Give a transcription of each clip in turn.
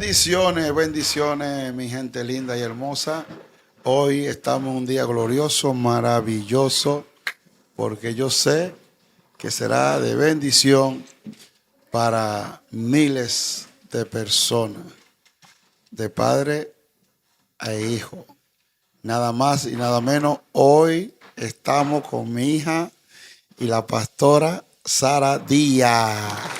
Bendiciones, bendiciones, mi gente linda y hermosa. Hoy estamos en un día glorioso, maravilloso, porque yo sé que será de bendición para miles de personas, de padre a hijo. Nada más y nada menos, hoy estamos con mi hija y la pastora Sara Díaz.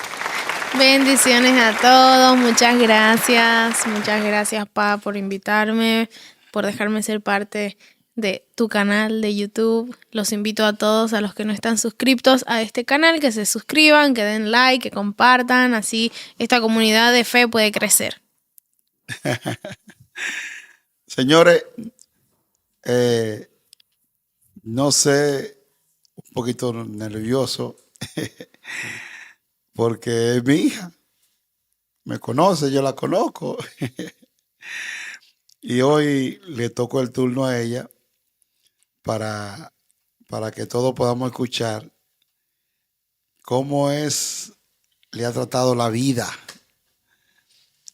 Bendiciones a todos, muchas gracias Pa por invitarme, por dejarme ser parte de tu canal de YouTube. Los invito a todos, a los que no están suscriptos a este canal, que se suscriban, que den like, que compartan, así esta comunidad de fe puede crecer. Señores, no sé, un poquito nervioso porque es mi hija, me conoce, yo la conozco y hoy le tocó el turno a ella para, para que todos podamos escuchar cómo le ha tratado la vida.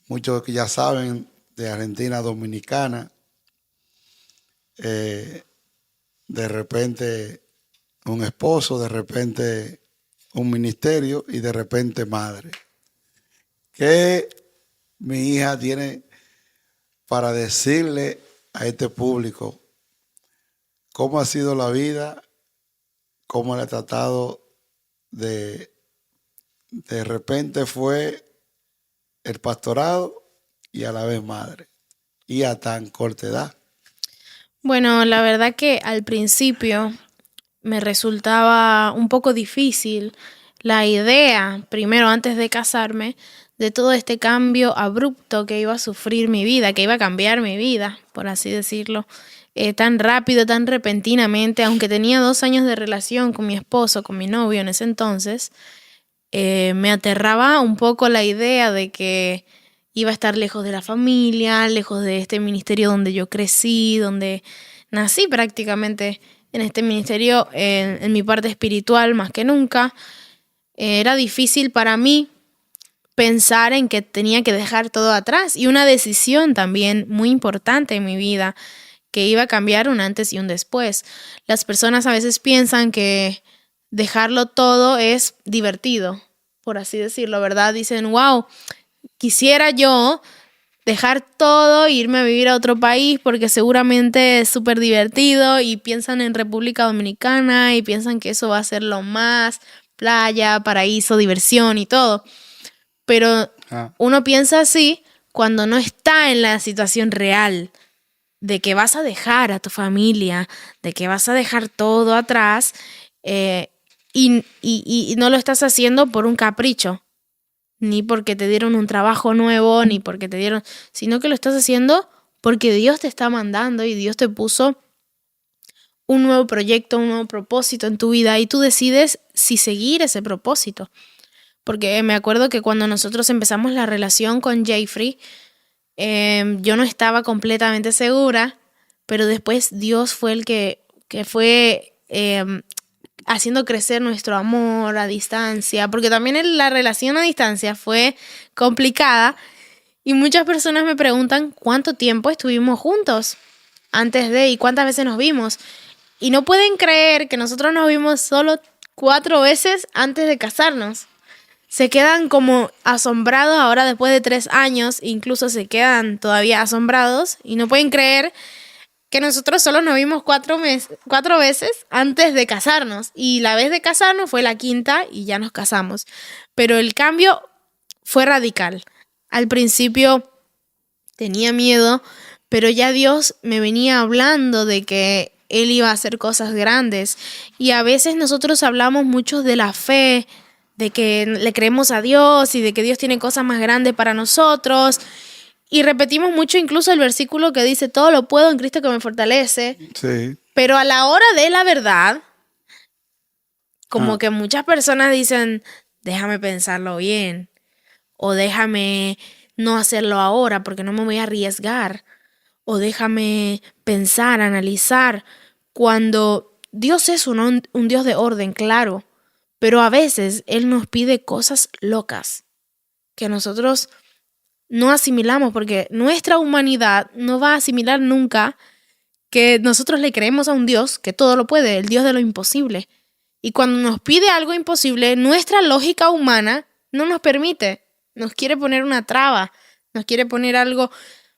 Muchos que ya saben de Argentina Dominicana, de repente un esposo, de repente un ministerio y de repente madre. ¿Qué mi hija tiene para decirle a este público cómo ha sido la vida, cómo le ha tratado de repente fue el pastorado y a la vez madre y a tan corta edad? Bueno, la verdad que al principio me resultaba un poco difícil la idea, primero antes de casarme, de todo este cambio abrupto que iba a sufrir mi vida, que iba a cambiar mi vida, por así decirlo, tan rápido, tan repentinamente, aunque tenía 2 años de relación con mi esposo, con mi novio en ese entonces, me aterraba un poco la idea de que iba a estar lejos de la familia, lejos de este ministerio donde yo crecí, donde nací prácticamente en este ministerio, en mi parte espiritual más que nunca. Era difícil para mí pensar en que tenía que dejar todo atrás y una decisión también muy importante en mi vida que iba a cambiar un antes y un después. Las personas a veces piensan que dejarlo todo es divertido, por así decirlo, ¿verdad? Dicen, wow, quisiera yo dejar todo e irme a vivir a otro país porque seguramente es súper divertido, y piensan en República Dominicana y piensan que eso va a ser lo más, playa, paraíso, diversión y todo. Pero uno piensa así cuando no está en la situación real de que vas a dejar a tu familia, de que vas a dejar todo atrás, y no lo estás haciendo por un capricho, ni porque te dieron un trabajo nuevo, ni porque te dieron, sino que lo estás haciendo porque Dios te está mandando y Dios te puso un nuevo proyecto, un nuevo propósito en tu vida y tú decides si seguir ese propósito. Porque me acuerdo que cuando nosotros empezamos la relación con Jeffrey, yo no estaba completamente segura, pero después Dios fue el que fue haciendo crecer nuestro amor a distancia, porque también la relación a distancia fue complicada y muchas personas me preguntan cuánto tiempo estuvimos juntos antes de y cuántas veces nos vimos. Y no pueden creer que nosotros nos vimos solo 4 veces antes de casarnos. Se quedan como asombrados ahora después de 3 años, incluso se quedan todavía asombrados y no pueden creer que nosotros solo nos vimos 4 veces antes de casarnos, y la vez de casarnos fue la quinta y ya nos casamos. Pero el cambio fue radical. Al principio tenía miedo, pero ya Dios me venía hablando de que Él iba a hacer cosas grandes. Y a veces nosotros hablamos mucho de la fe, de que le creemos a Dios y de que Dios tiene cosas más grandes para nosotros. Y repetimos mucho incluso el versículo que dice, todo lo puedo en Cristo que me fortalece. Sí. Pero a la hora de la verdad, como que muchas personas dicen, déjame pensarlo bien, o déjame no hacerlo ahora porque no me voy a arriesgar, o déjame pensar, analizar, cuando Dios es un Dios de orden, claro, pero a veces Él nos pide cosas locas que nosotros no asimilamos, porque nuestra humanidad no va a asimilar nunca que nosotros le creemos a un Dios que todo lo puede, el Dios de lo imposible. Y cuando nos pide algo imposible, nuestra lógica humana no nos permite, nos quiere poner una traba, nos quiere poner algo,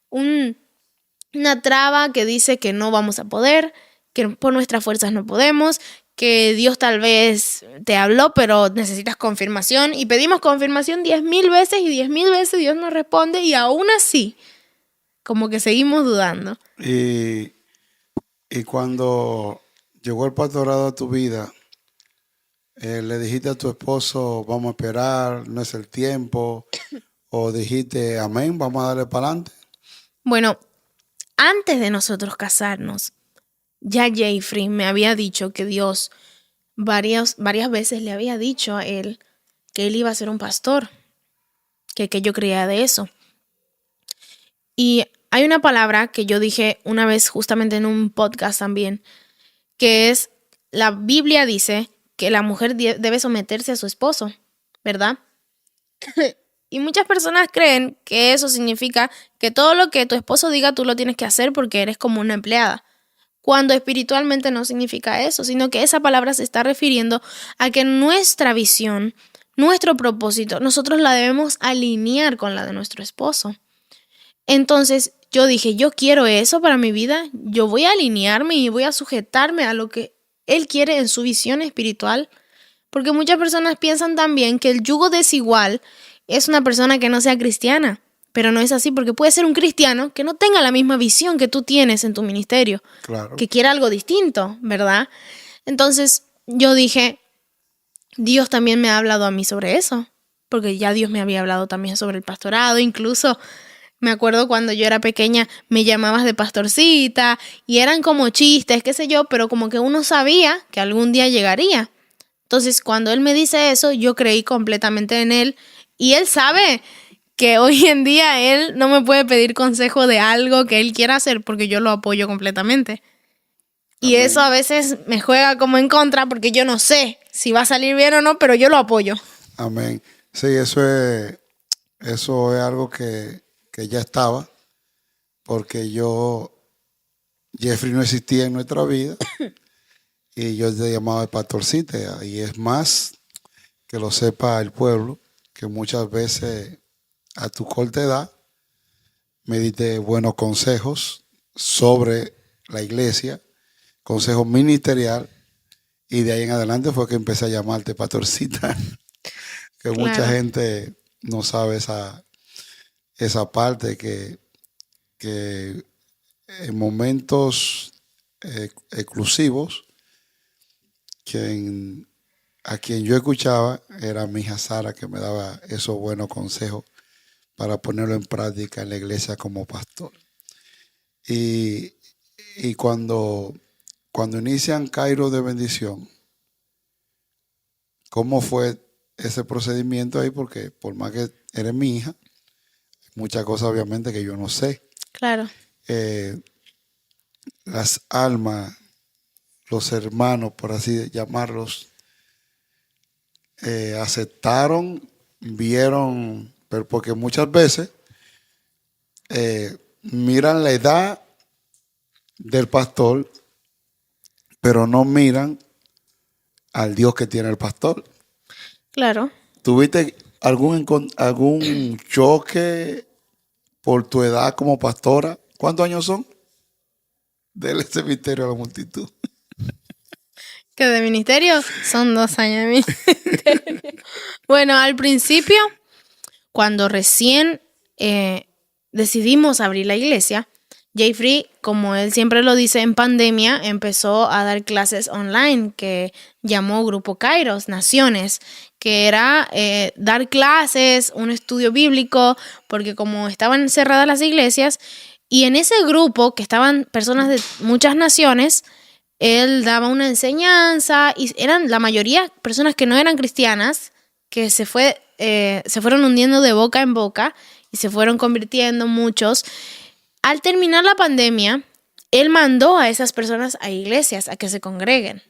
una traba que dice que no vamos a poder, que por nuestras fuerzas no podemos, que Dios tal vez te habló, pero necesitas confirmación. Y pedimos confirmación 10.000 veces y 10.000 veces Dios nos responde y aún así, como que seguimos dudando. Y cuando llegó el pastorado a tu vida, le dijiste a tu esposo, vamos a esperar, no es el tiempo, o dijiste, amén, vamos a darle para adelante. Bueno, antes de nosotros casarnos, ya Jeffrey me había dicho que Dios varias veces le había dicho a él que él iba a ser un pastor, que yo creía de eso. Y hay una palabra que yo dije una vez justamente en un podcast también, que es, la Biblia dice que la mujer debe someterse a su esposo, ¿verdad? Y muchas personas creen que eso significa que todo lo que tu esposo diga tú lo tienes que hacer porque eres como una empleada. Cuando espiritualmente no significa eso, sino que esa palabra se está refiriendo a que nuestra visión, nuestro propósito, nosotros la debemos alinear con la de nuestro esposo. Entonces yo dije, yo quiero eso para mi vida, yo voy a alinearme y voy a sujetarme a lo que él quiere en su visión espiritual, porque muchas personas piensan también que el yugo desigual es una persona que no sea cristiana. Pero no es así, porque puede ser un cristiano que no tenga la misma visión que tú tienes en tu ministerio. Claro. Que quiera algo distinto, ¿verdad? Entonces yo dije, Dios también me ha hablado a mí sobre eso, porque ya Dios me había hablado también sobre el pastorado. Incluso me acuerdo cuando yo era pequeña me llamabas de pastorcita y eran como chistes, qué sé yo, pero como que uno sabía que algún día llegaría. Entonces cuando él me dice eso, yo creí completamente en él y él sabe que hoy en día él no me puede pedir consejo de algo que él quiera hacer porque yo lo apoyo completamente. Y Amén. eso a veces me juega como en contra porque yo no sé si va a salir bien o no, pero yo lo apoyo. Amén. Sí, eso es algo que ya estaba, porque Jeffrey no existía en nuestra vida y yo te llamaba el pastorcita. Y es más, que lo sepa el pueblo, que muchas veces a tu corta edad me diste buenos consejos sobre la iglesia, consejos ministerial, y de ahí en adelante fue que empecé a llamarte pastorcita, que Claro. mucha gente no sabe esa parte que en momentos exclusivos, a quien yo escuchaba era mi hija Sara, que me daba esos buenos consejos para ponerlo en práctica en la iglesia como pastor. Y cuando inician Cairo de Bendición, ¿cómo fue ese procedimiento ahí? Porque por más que eres mi hija, muchas cosas obviamente que yo no sé. Claro. Las almas, los hermanos, por así llamarlos, aceptaron, vieron, pero porque muchas veces miran la edad del pastor, pero no miran al Dios que tiene el pastor. Claro. ¿Tuviste algún choque por tu edad como pastora? ¿Cuántos años son? Dele ese misterio a la multitud. Que de ministerio son 2 años de ministerio. Bueno, al principio, cuando recién decidimos abrir la iglesia, Jeffrey, como él siempre lo dice, en pandemia empezó a dar clases online que llamó Grupo Kairos, Naciones, que era dar clases, un estudio bíblico, porque como estaban cerradas las iglesias, y en ese grupo que estaban personas de muchas naciones, él daba una enseñanza y eran la mayoría personas que no eran cristianas, que se fueron hundiendo de boca en boca y se fueron convirtiendo muchos. Al terminar la pandemia, él mandó a esas personas a iglesias a que se congreguen.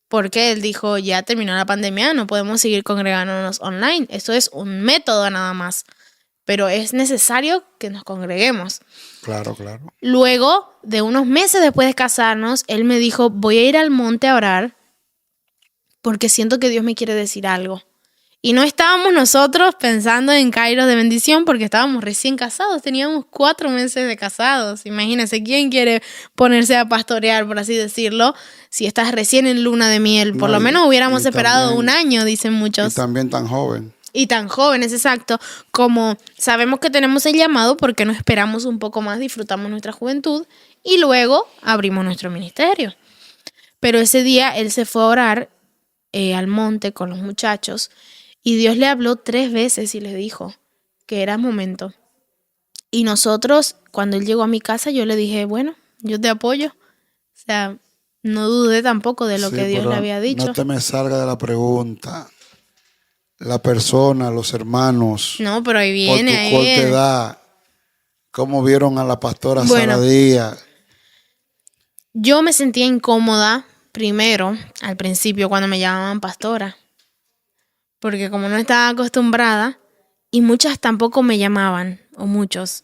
Porque él dijo, ya terminó la pandemia, no podemos seguir congregándonos online. Esto es un método nada más. pero es necesario que nos congreguemos. Claro, claro. Luego, de unos meses después de casarnos, él me dijo, voy a ir al monte a orar porque siento que Dios me quiere decir algo. Y no estábamos nosotros pensando en Kairos de bendición porque estábamos recién casados, teníamos 4 meses de casados. Imagínense, ¿quién quiere ponerse a pastorear, por así decirlo, si estás recién en luna de miel? Por lo menos hubiéramos esperado un año, dicen muchos. Y también tan joven. Y tan jóvenes, exacto. Como sabemos que tenemos el llamado, porque no esperamos un poco más, disfrutamos nuestra juventud y luego abrimos nuestro ministerio. Pero ese día él se fue a orar al monte con los muchachos y Dios le habló 3 veces y le dijo que era momento. Y nosotros, cuando él llegó a mi casa, yo le dije, bueno, yo te apoyo. O sea, no dudé tampoco de lo que Dios le había dicho. No te me salga de la pregunta. La persona, los hermanos. No, pero ahí viene. Por tu corta edad, ¿cómo vieron a la pastora Sara Díaz? Yo me sentía incómoda primero, al principio, cuando me llamaban pastora. Porque como no estaba acostumbrada, y muchas tampoco me llamaban, o muchos.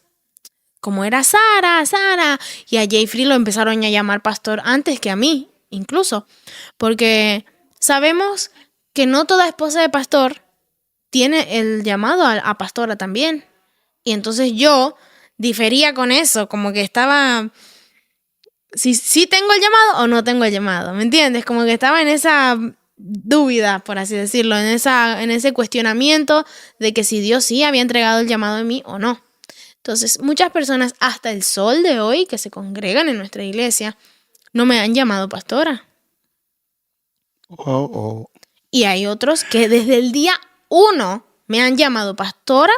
Como era Sara, Sara. Y a Jeffrey lo empezaron a llamar pastor antes que a mí, incluso. Porque sabemos que no toda esposa de pastor tiene el llamado a pastora también. Y entonces yo difería con eso, como que estaba, si tengo el llamado o no tengo el llamado, ¿me entiendes? Como que estaba en esa dúvida, por así decirlo, en ese cuestionamiento de que si Dios sí había entregado el llamado en mí o no. Entonces, muchas personas hasta el sol de hoy que se congregan en nuestra iglesia no me han llamado pastora. Y hay otros que desde el día 1 me han llamado pastora,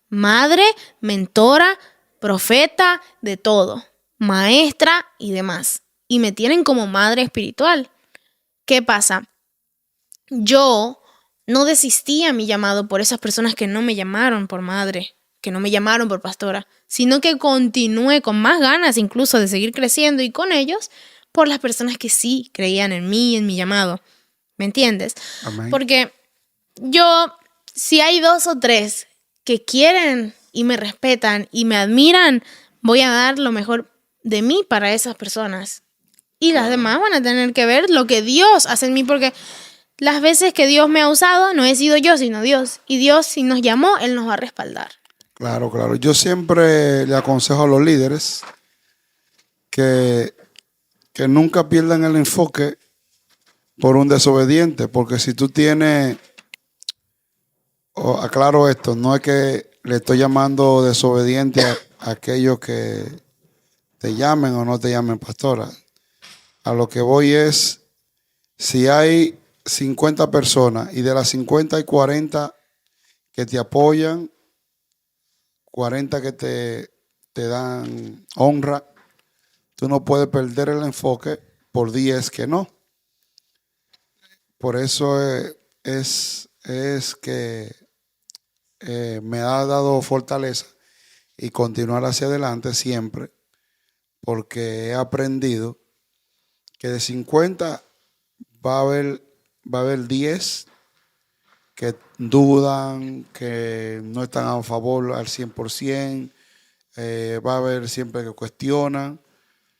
madre, mentora, profeta, de todo, maestra y demás. Y me tienen como madre espiritual. ¿Qué pasa? Yo no desistí a mi llamado por esas personas que no me llamaron por madre, que no me llamaron por pastora, sino que continué con más ganas incluso de seguir creciendo y con ellos por las personas que sí creían en mí y en mi llamado. ¿Me entiendes? Amén. Porque yo, si hay 2 o 3 que quieren y me respetan y me admiran, voy a dar lo mejor de mí para esas personas. Y las demás van a tener que ver lo que Dios hace en mí, porque las veces que Dios me ha usado no he sido yo, sino Dios. Y Dios, si nos llamó, Él nos va a respaldar. Claro, claro. Yo siempre le aconsejo a los líderes que nunca pierdan el enfoque por un desobediente, porque si tú tienes, aclaro esto, no es que le estoy llamando desobediente a aquellos que te llamen o no te llamen pastora. A lo que voy es, si hay 50 personas y de las 50 hay 40 que te apoyan, 40 que te dan honra, tú no puedes perder el enfoque por 10 que no. Por eso es que me ha dado fortaleza y continuar hacia adelante siempre, porque he aprendido que de 50 va a haber 10 que dudan, que no están a favor al 100%, va a haber siempre que cuestionan,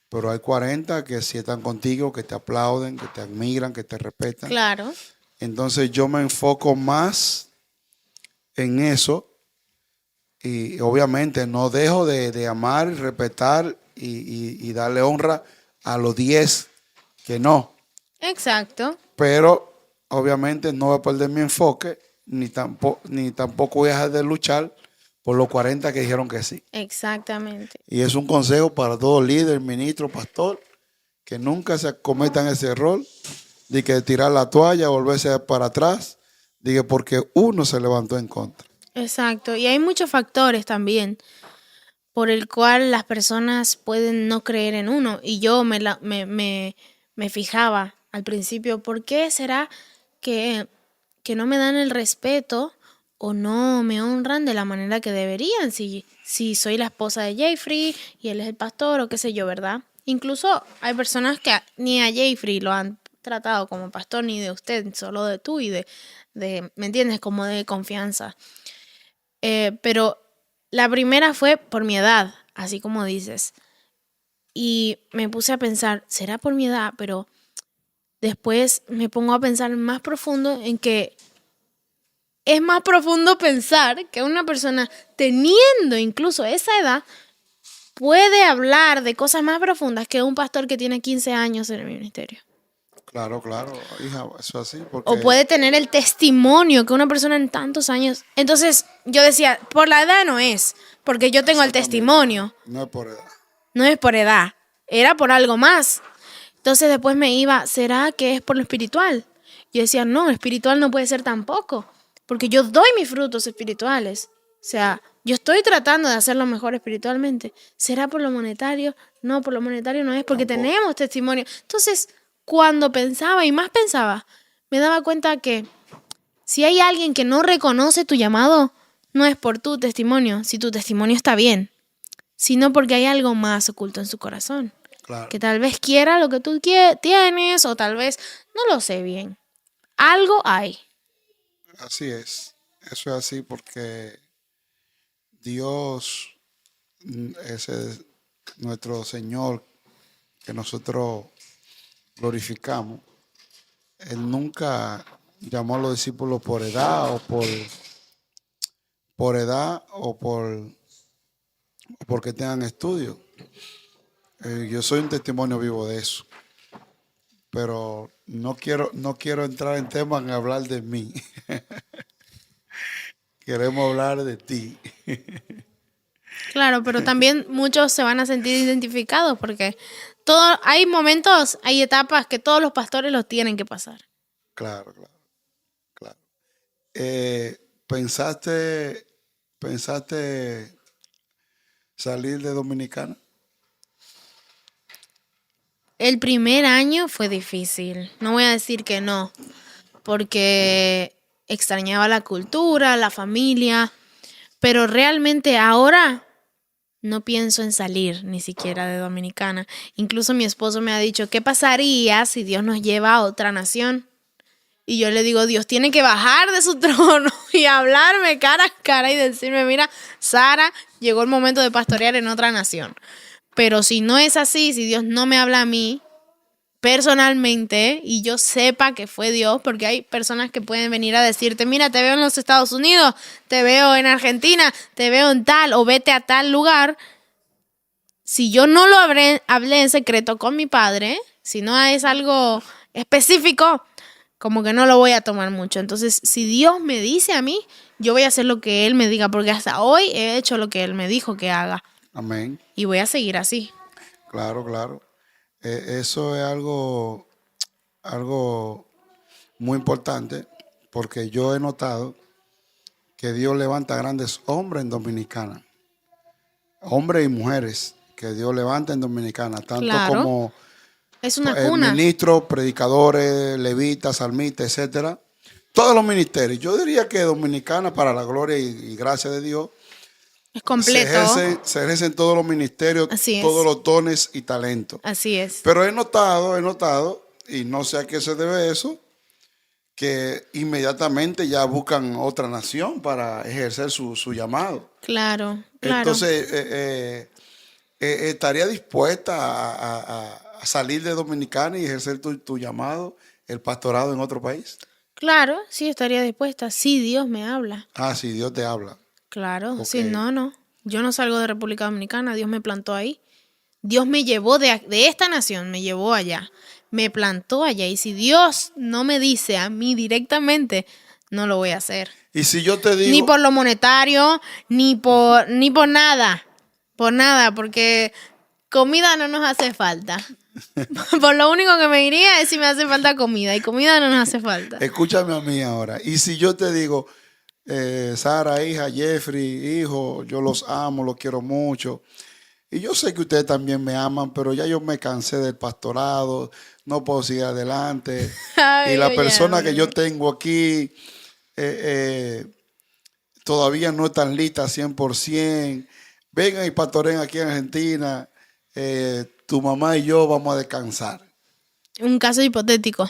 pero hay 40 que sí están contigo, que te aplauden, que te admiran, que te respetan. Claro. Entonces yo me enfoco más en eso y obviamente no dejo de amar y respetar y darle honra a los 10 que no. Exacto. Pero obviamente no voy a perder mi enfoque ni tampoco voy a dejar de luchar por los 40 que dijeron que sí. Exactamente. Y es un consejo para todo líder, ministro, pastor, que nunca se cometan ese error de que tirar la toalla, volverse para atrás, de que porque uno se levantó en contra. Exacto. Y hay muchos factores también por el cual las personas pueden no creer en uno. Y yo me fijaba al principio, ¿por qué será que no me dan el respeto o no me honran de la manera que deberían? Si soy la esposa de Jeffrey y él es el pastor o qué sé yo, ¿verdad? Incluso hay personas que ni a Jeffrey lo han tratado como pastor ni de usted, solo de tú y de ¿me entiendes? Como de confianza. Pero La primera fue por mi edad, así como dices. Y me puse a pensar, ¿será por mi edad? Pero después me pongo a pensar más profundo en que es más profundo pensar que una persona teniendo incluso esa edad puede hablar de cosas más profundas que un pastor que tiene 15 años en el ministerio. Claro, claro, hija, eso es así, O porque puede tener el testimonio que una persona en tantos años. Entonces yo decía, por la edad no es, porque yo tengo el exactamente, testimonio. no es por edad. No es por edad, era por algo más. Entonces después me iba, ¿será que es por lo espiritual? Yo decía, no, espiritual no puede ser tampoco, porque yo doy mis frutos espirituales. O sea, yo estoy tratando de hacerlo mejor espiritualmente. ¿Será por lo monetario? No, por lo monetario no es, porque Tampoco. tenemos testimonio. Entonces, cuando pensaba y más pensaba, me daba cuenta que si hay alguien que no reconoce tu llamado, no es por tu testimonio, si tu testimonio está bien, sino porque hay algo más oculto en su corazón. Claro, Que tal vez quiera lo que tú tienes o tal vez no lo sé bien. Algo hay. así es. Eso es así porque Dios, ese es nuestro Señor que nosotros glorificamos. Él nunca llamó a los discípulos por edad o por edad o porque tengan estudio. Yo soy un testimonio vivo de eso, pero no quiero entrar en temas en hablar de mí. Queremos hablar de ti. Claro, pero también muchos se van a sentir identificados porque hay momentos, hay etapas que todos los pastores los tienen que pasar. Claro, claro, claro. Eh, ¿pensaste salir de Dominicana? El primer año fue difícil, no voy a decir que no, porque extrañaba la cultura, la familia, pero realmente ahora no pienso en salir ni siquiera de Dominicana. Incluso mi esposo me ha dicho, ¿qué pasaría si Dios nos lleva a otra nación? Y yo le digo, Dios tiene que bajar de su trono y hablarme cara a cara y decirme, mira, Sara, llegó el momento de pastorear en otra nación. Pero si no es así, si Dios no me habla a mí personalmente y yo sepa que fue Dios, porque hay personas que pueden venir a decirte, mira, te veo en los Estados Unidos, te veo en Argentina, te veo en tal o vete a tal lugar. Si yo no lo hablé en secreto con mi padre, si no es algo específico, como que no lo voy a tomar mucho. Entonces, si Dios me dice a mí, yo voy a hacer lo que Él me diga, porque hasta hoy he hecho lo que Él me dijo que haga. Amén. Y voy a seguir así. Claro, claro. Eso es algo muy importante porque yo he notado que Dios levanta grandes hombres en Dominicana, hombres y mujeres que Dios levanta en Dominicana, tanto Claro. como Es una cuna. ministros, predicadores, levitas, salmistas, etcétera. Todos los ministerios. Yo diría que Dominicana, para la gloria y gracia de Dios, Es completo. se ejercen todos los ministerios, Así es. todos los dones y talentos. Así es. Pero he notado, y no sé a qué se debe eso, que inmediatamente ya buscan otra nación para ejercer su llamado. Claro, claro. Entonces, ¿estaría dispuesta a salir de Dominicana y ejercer tu llamado, el pastorado en otro país? Claro, sí estaría dispuesta. Sí, Dios me habla. Ah, sí, Dios te habla. Claro, Ok. sí, no. Yo no salgo de República Dominicana, Dios me plantó ahí. Dios me llevó de esta nación, me llevó allá, me plantó allá. Y si Dios no me dice a mí directamente, no lo voy a hacer. Y si yo te digo... Ni por lo monetario, ni por nada. Por nada, porque comida no nos hace falta. Por lo único que me iría es si me hace falta comida. Y comida no nos hace falta. Escúchame a mí ahora. Y si yo te digo, Sara, hija, Jeffrey, hijo, yo los amo, los quiero mucho. Y yo sé que ustedes también me aman, pero ya yo me cansé del pastorado, no puedo seguir adelante. Ay, y la oye, persona que hombre. yo tengo aquí todavía no están listas 100%. Vengan y pastoreen aquí en Argentina. Tu mamá y yo vamos a descansar. Un caso hipotético.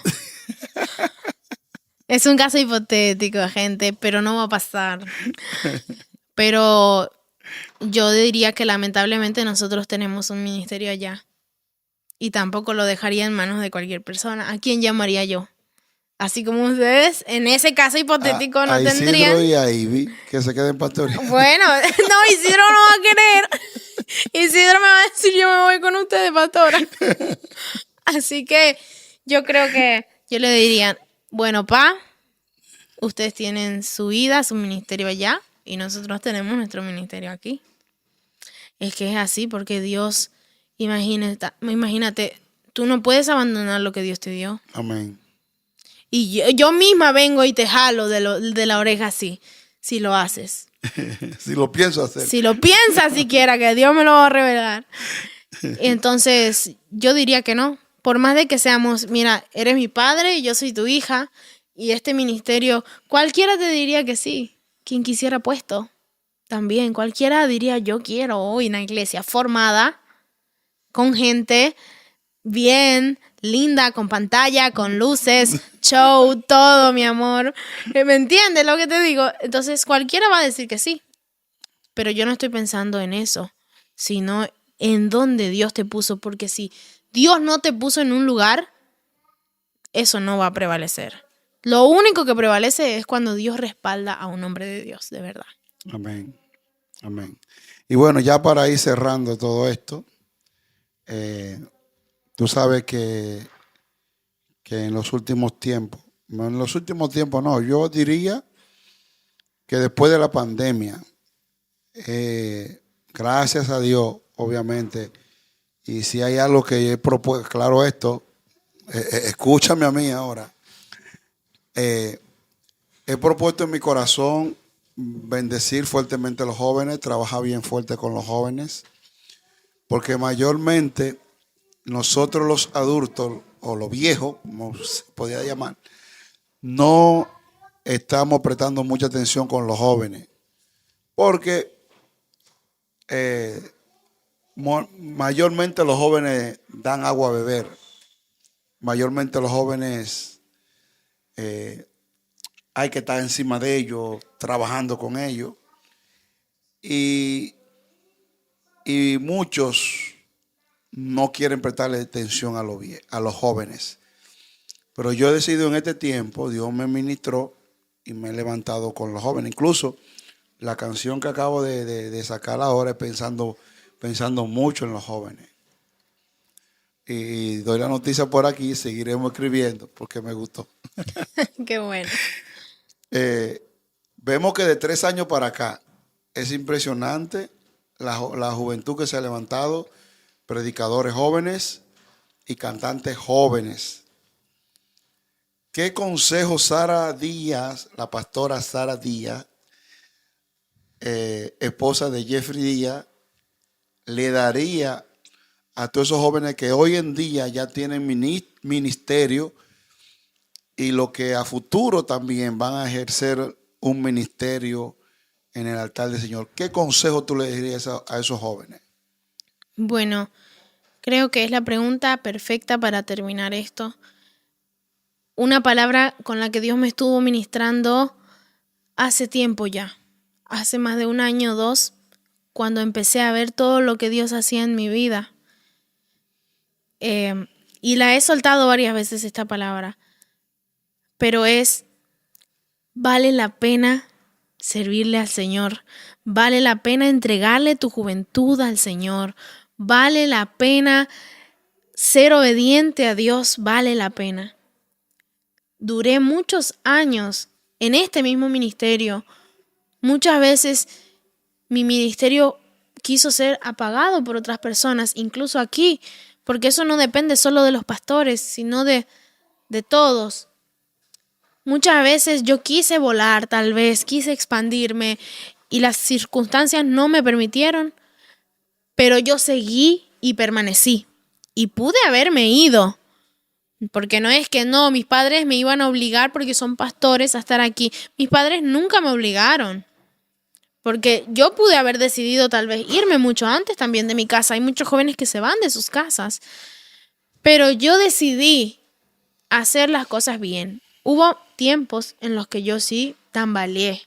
Es un caso hipotético, gente, pero no va a pasar. Pero Yo diría que lamentablemente nosotros tenemos un ministerio allá y tampoco lo dejaría en manos de cualquier persona. ¿A quién llamaría yo? Así como ustedes, en ese caso hipotético no A tendrían. Isidro y a Ivy, que se queden pastoreando. Bueno, no, Isidro no va a querer. Isidro me va a decir, yo me voy con ustedes, pastora. Así que yo creo que yo le diría, bueno, ustedes tienen su vida, su ministerio allá, y nosotros tenemos nuestro ministerio aquí. Es que es así, porque Dios, imagínate, tú no puedes abandonar lo que Dios te dio. Amén. Y yo misma vengo y te jalo de la oreja así, si lo haces. Si lo pienso hacer. Si lo piensas siquiera, que Dios me lo va a revelar. Entonces, yo diría que no. Por más de que seamos, mira, eres mi padre y yo soy tu hija, y este ministerio, cualquiera te diría que sí. Quien quisiera puesto, también. Cualquiera diría, yo quiero hoy una iglesia formada, con gente bien, linda, con pantalla, con luces, show, todo, mi amor. ¿Me entiendes lo que te digo? Entonces, cualquiera va a decir que sí. Pero yo no estoy pensando en eso, sino en dónde Dios te puso, porque si Dios no te puso en un lugar, eso no va a prevalecer. Lo único que prevalece es cuando Dios respalda a un hombre de Dios, de verdad. Amén. Amén. Y bueno, ya para ir cerrando todo esto, tú sabes que en los últimos tiempos no, yo diría que después de la pandemia, gracias a Dios, obviamente, y si hay algo que he propuesto, claro esto, escúchame a mí ahora, he propuesto en mi corazón bendecir fuertemente a los jóvenes, trabajar bien fuerte con los jóvenes, porque mayormente nosotros los adultos, o los viejos, como se podía llamar, no estamos prestando mucha atención con los jóvenes, porque mayormente los jóvenes dan agua a beber, mayormente los jóvenes hay que estar encima de ellos, trabajando con ellos, y muchos no quieren prestarle atención a los jóvenes. Pero yo he decidido en este tiempo, Dios me ministró y me he levantado con los jóvenes. Incluso la canción que acabo de sacar ahora es pensando mucho en los jóvenes. Y doy la noticia por aquí, seguiremos escribiendo porque me gustó. Qué bueno. Vemos que de 3 años para acá es impresionante la juventud que se ha levantado, predicadores jóvenes y cantantes jóvenes. ¿Qué consejo Sara Díaz, la pastora Sara Díaz, esposa de Jeffrey Díaz, le daría a todos esos jóvenes que hoy en día ya tienen ministerio y lo que a futuro también van a ejercer un ministerio en el altar del Señor? ¿Qué consejo tú le dirías a esos jóvenes? Bueno, creo que es la pregunta perfecta para terminar esto. Una palabra con la que Dios me estuvo ministrando hace tiempo ya, hace más de 1 año o 2, cuando empecé a ver todo lo que Dios hacía en mi vida. Y la he soltado varias veces esta palabra, pero vale la pena servirle al Señor, vale la pena entregarle tu juventud al Señor, vale la pena ser obediente a Dios, vale la pena. Duré muchos años en este mismo ministerio. Muchas veces mi ministerio quiso ser apagado por otras personas, incluso aquí, porque eso no depende solo de los pastores, sino de todos. Muchas veces yo quise volar, tal vez, quise expandirme y las circunstancias no me permitieron, pero yo seguí y permanecí. Y pude haberme ido, porque no es que no, mis padres me iban a obligar porque son pastores a estar aquí. Mis padres nunca me obligaron, porque yo pude haber decidido tal vez irme mucho antes también de mi casa. Hay muchos jóvenes que se van de sus casas, pero yo decidí hacer las cosas bien. Hubo tiempos en los que yo sí tambaleé,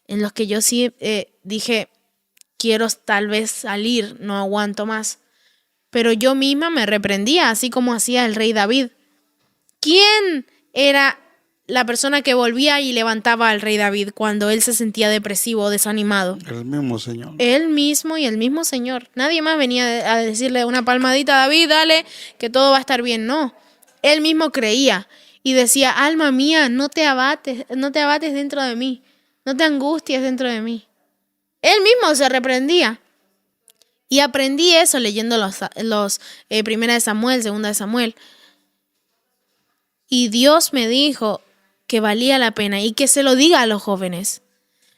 en los que yo sí dije, quiero tal vez salir, no aguanto más. Pero yo misma me reprendía, así como hacía el rey David. ¿Quién era la persona que volvía y levantaba al rey David cuando él se sentía depresivo o desanimado? El mismo Señor. Él mismo y el mismo Señor. Nadie más venía a decirle una palmadita a David, dale, que todo va a estar bien. No, él mismo creía y decía, alma mía, no te abates dentro de mí, no te angusties dentro de mí. Él mismo se reprendía. Y aprendí eso leyendo los Primera de Samuel, Segunda de Samuel. Y Dios me dijo que valía la pena y que se lo diga a los jóvenes.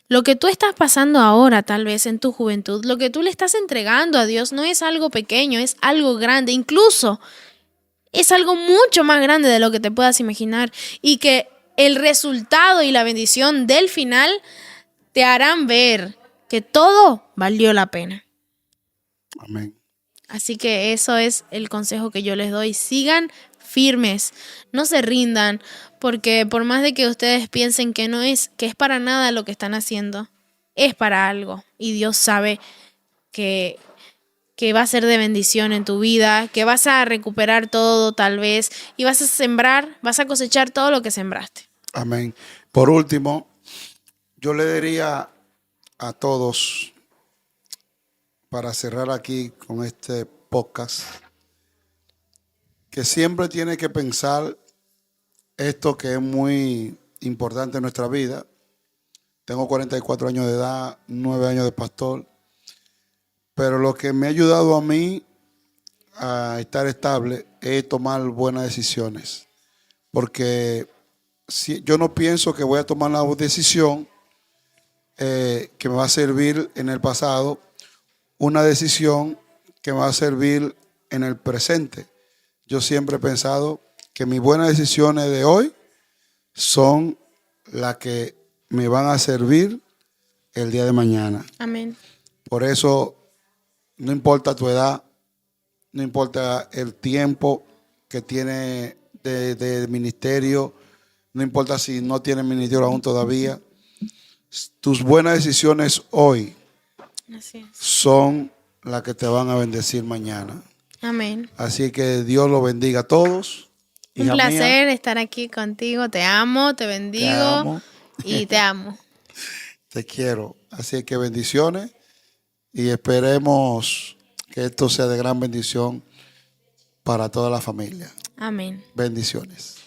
Lo que tú estás pasando ahora, tal vez en tu juventud, lo que tú le estás entregando a Dios no es algo pequeño, es algo grande. Incluso es algo mucho más grande de lo que te puedas imaginar. Y que el resultado y la bendición del final te harán ver que todo valió la pena. Amén. Así que eso es el consejo que yo les doy. Sigan firmes, no se rindan, porque por más de que ustedes piensen que que es para nada lo que están haciendo, es para algo. Y Dios sabe que va a ser de bendición en tu vida, que vas a recuperar todo tal vez, y vas a sembrar, vas a cosechar todo lo que sembraste. Amén. Por último, yo le diría a todos, para cerrar aquí con este podcast, que siempre tiene que pensar esto que es muy importante en nuestra vida. Tengo 44 años de edad, 9 años de pastor, pero lo que me ha ayudado a mí a estar estable es tomar buenas decisiones, porque yo no pienso que voy a tomar una decisión que me va a servir en el pasado, una decisión que me va a servir en el presente. Yo siempre he pensado que mis buenas decisiones de hoy son las que me van a servir el día de mañana. Amén. Por eso, no importa tu edad, no importa el tiempo que tiene de ministerio, no importa si no tienes ministerio aún todavía, tus buenas decisiones hoy Así es. son las que te van a bendecir mañana. Amén. Así que Dios los bendiga a todos. Un Hija placer mía, estar aquí contigo. Te amo, te bendigo te amo, y te amo. te quiero. Así que bendiciones y esperemos que esto sea de gran bendición para toda la familia. Amén. Bendiciones.